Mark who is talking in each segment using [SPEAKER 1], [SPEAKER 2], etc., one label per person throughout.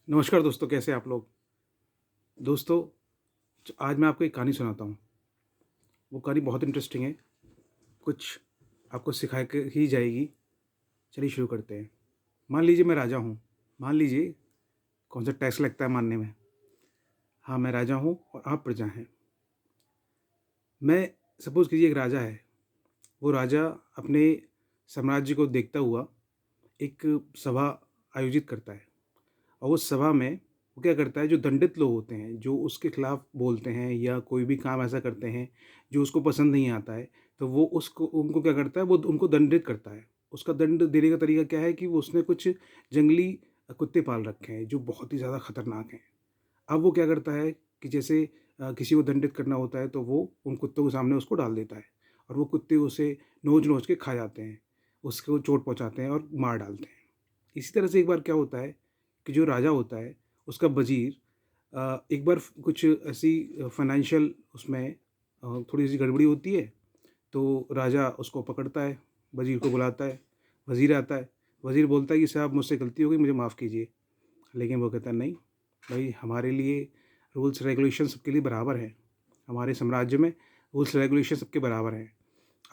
[SPEAKER 1] नमस्कार दोस्तों, कैसे हैं आप लोग? दोस्तों, आज मैं आपको एक कहानी सुनाता हूँ। वो कहानी बहुत इंटरेस्टिंग है, कुछ आपको सिखा के ही जाएगी। चलिए शुरू करते हैं। मान लीजिए मैं राजा हूँ। मान लीजिए कौन-सा टैक्स लगता है मानने में। हाँ, मैं राजा हूँ और आप प्रजा हैं। मैं सपोज़ कीजिए एक राजा है। वो राजा अपने साम्राज्य को देखता हुआ एक सभा आयोजित करता है। और उस सभा में वो क्या करता है, जो दंडित लोग होते हैं, जो उसके खिलाफ बोलते हैं या कोई भी काम ऐसा करते हैं जो उसको पसंद नहीं आता है, तो वो उसको उनको क्या करता है, वो उनको दंडित करता है। उसका दंड देने का तरीका क्या है कि वो उसने कुछ जंगली कुत्ते पाल रखे हैं जो बहुत ही ज़्यादा खतरनाक हैं। अब वो क्या करता है कि जैसे किसी को दंडित करना होता है तो वो उन कुत्तों के सामने उसको डाल देता है और वो कुत्ते उसे नोच-नोच के खा जाते हैं, उसको चोट पहुँचाते हैं और मार डालते हैं। इसी तरह से एक बार क्या होता है कि जो राजा होता है, उसका वज़ीर एक बार कुछ ऐसी फ़ाइनेंशियल उसमें थोड़ी-सी गड़बड़ी होती है, तो राजा उसको पकड़ता है, वज़ीर को बुलाता है, वज़ीर आता है, वज़ीर बोलता है कि साहब मुझसे गलती हो गई, मुझे माफ़ कीजिए। लेकिन वो कहता है नहीं, भई हमारे लिए रूल्स रेगुलेशन सबके लिए बराबर हैं। हमारे साम्राज्य में रूल्स रेगुलेशन सबके बराबर हैं।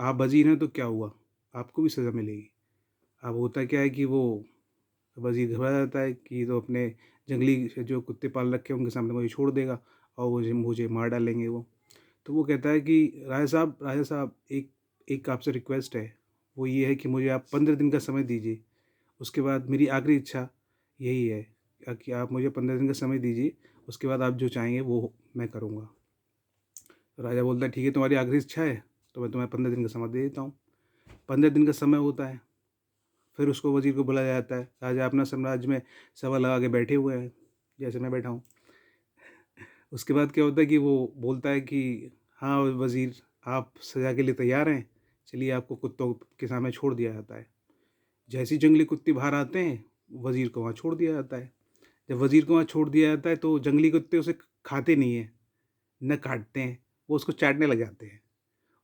[SPEAKER 1] आप वज़ीर हैं तो क्या हुआ? आपको भी सज़ा मिलेगी। अब होता क्या है कि वो वज़ीर घबरा जाता है कि ये तो अपने जंगली जो कुत्ते पाल रखे हैं उनके सामने मुझे छोड़ देगा और मुझे मुझे मार डालेंगे वो। तो वो कहता है कि राजा साहब एक एक आपसे रिक्वेस्ट है, वो ये है कि मुझे आप 15 दिन का समय दीजिए। उसके बाद मेरी आखिरी इच्छा यही है कि आप मुझे 15 दिन का समय दीजिए, उसके बाद आप जो चाहेंगे वो मैं करूँगा। तो राजा बोलता है ठीक है, तुम्हारी आखिरी इच्छा है, तो मैं तुम्हें 15 दिन का समय दे देता हूँ। 15 दिन का समय होता है, फिर उसको वज़ीर को बुलाया जाता है। राजा अपना साम्राज्य में सभा लगा के बैठे हुए हैं, जैसे मैं बैठा हूँ। उसके बाद क्या होता है कि वो बोलता है कि हाँ वज़ीर, आप सज़ा के लिए तैयार हैं? चलिए आपको कुत्तों के सामने छोड़ दिया जाता है। जैसे ही जंगली कुत्ते बाहर आते हैं, वज़ीर को वहाँ छोड़ दिया जाता है। जब वज़ीर को वहाँ छोड़ दिया जाता है तो जंगली कुत्ते उसे खाते नहीं हैं, ना काटते हैं, वो उसको चाटने लग जाते हैं,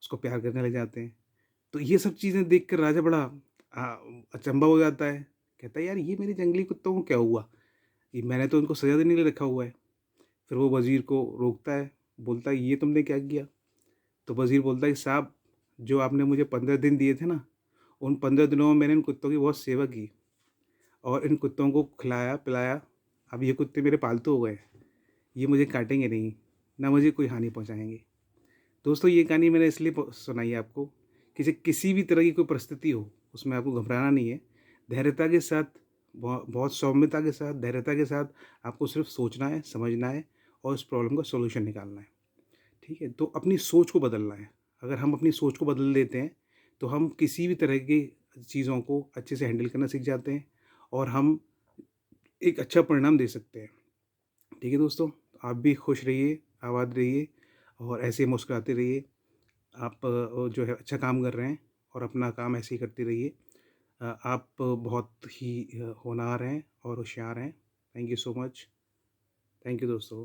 [SPEAKER 1] उसको प्यार करने लग जाते हैं। तो ये सब चीज़ें देख कर राजा बड़ा अचंभा हो जाता है। कहता है यार ये मेरे जंगली कुत्तों को क्या हुआ? ये मैंने तो उनको सज़ा देने के लिए रखा हुआ है। फिर वो वज़ीर को रोकता है, बोलता है ये तुमने क्या किया? तो वज़ीर बोलता है कि साहब जो आपने मुझे 15 दिन दिए थे ना, उन 15 दिनों में मैंने इन कुत्तों की बहुत सेवा की और इन कुत्तों को खिलाया-पिलाया। अब ये कुत्ते मेरे पालतू हो गए। ये मुझे काटेंगे नहीं, ना मुझे कोई हानि पहुँचाएँगे। दोस्तों ये कहानी मैंने इसलिए सुनाई है आपको कि किसी भी तरह की कोई परिस्थिति हो, उसमें आपको घबराना नहीं है। धैर्यता के साथ, बहुत सौम्यता के साथ, धैर्यता के साथ आपको सिर्फ़ सोचना है, समझना है और उस प्रॉब्लम का सॉल्यूशन निकालना है। ठीक है? तो अपनी सोच को बदलना है। अगर हम अपनी सोच को बदल देते हैं, तो हम किसी भी तरह की चीज़ों को अच्छे से हैंडल करना सीख जाते हैं और हम एक अच्छा परिणाम दे सकते हैं। ठीक है दोस्तों? आप भी खुश रहिए, आबाद रहिए और ऐसे ही मुस्कुराते रहिए। आप जो है अच्छा काम कर रहे हैं और अपना काम ऐसे ही करते रहिए। आप बहुत ही होनहार हैं और होशियार हैं। Thank you so much. Thank you दोस्तों।